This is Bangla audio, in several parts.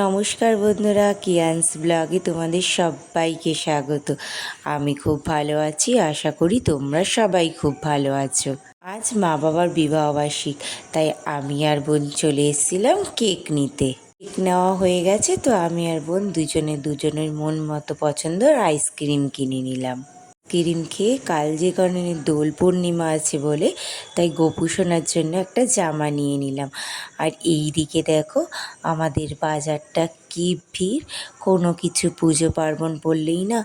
নমস্কার বন্ধুরা, কিয়ান্স ব্লগে তোমাদের সবাইকে স্বাগত। আমি খুব ভালো আছি, আশা করি তোমরা সবাই খুব ভালো আছো। আজ মা বাবার বিবাহবার্ষিক, তাই আমি আর বোন চলে এসেছিলাম কেক নিতে। কেক নেওয়া হয়ে গেছে, তো আমি আর বোন দুজনের মন মতো পছন্দর আইসক্রিম কিনে নিলাম। ক্রিম খেয়ে কাল যে কারণে দোল পূর্ণিমা আছে বলে তাই গোপু সোনার জন্য একটা জামা নিয়ে নিলাম। আর এই দিকে দেখো আমাদের বাজারটা কি ভিড়। কোনো কিছু পুজো পার্বণ পড়লেই না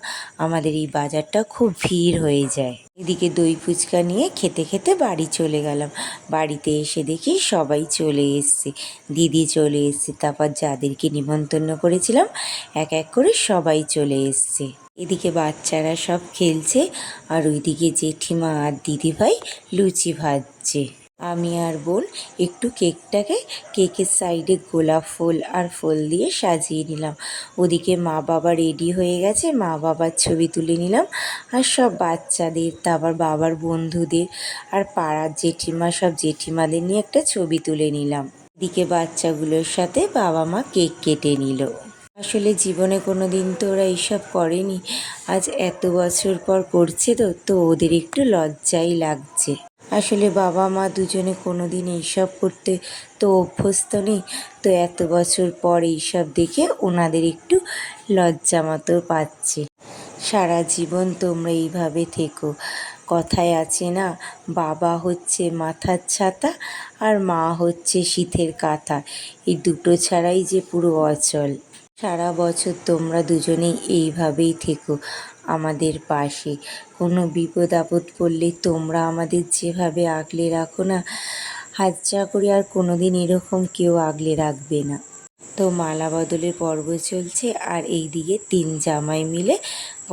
আমাদের এই বাজারটা খুব ভিড় হয়ে যায়। এদিকে দই ফুচকা নিয়ে খেতে খেতে বাড়ি চলে গেলাম। বাড়িতে এসে দেখি সবাই চলে এসছে, দিদি চলে এসছে, তারপর যাদেরকে নিমন্ত্রণ করেছিলাম এক এক করে সবাই চলে এসছে। এদিকে বাচ্চারা সব খেলছে আর ওইদিকে জেঠিমা আর দিদিভাই লুচি ভাজছে। আমি আর বোন একটু কেকের সাইডে গোলাপ ফুল আর ফুল দিয়ে সাজিয়ে নিলাম। ওদিকে মা বাবা রেডি হয়ে গেছে, মা বাবার ছবি তুলে নিলাম। আর সব বাচ্চাদের, তারপর বাবার বন্ধুদের আর পাড়ার সব জেঠিমাদের নিয়ে একটা ছবি তুলে নিলাম। এদিকে বাচ্চাগুলোর সাথে বাবা মা কেক কেটে নিল। আসলে জীবনে কোনো দিন তো ওরা এইসব করেনি, আজ এত বছর পর করছে, তো ওদের একটু লজ্জাই লাগছে। আসলে বাবা মা দুজনে কোনো দিন এইসব করতে তো অভ্যস্ত নেই, তো এত বছর পর এইসব দেখে ওনাদের একটু লজ্জা মতো পাচ্ছে। সারা জীবন তোমরা এইভাবে থেকো। কথায় আছে না, বাবা হচ্ছে মাথার ছাতা আর মা হচ্ছে শীতের কাঁথা, এই দুটো ছাড়াই যে পুরো অচল। সারা বছর তোমরা দুজনেই এইভাবেই থেকো আমাদের পাশে। কোনো বিপদ আপদ পড়লে তোমরা আমাদের যেভাবে আগলে রাখো না, আশা করি আর কোনো দিন এরকম কেউ আগলে রাখবে না। তো মালা বদলের পর্ব চলছে আর এইদিকে 3 জামাই মিলে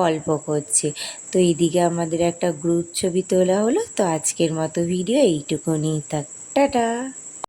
গল্প করছে। তো এইদিকে আমাদের একটা গ্রুপ ছবি তোলা হলো। তো আজকের মতো ভিডিও এইটুকুনি থাক, টাটা।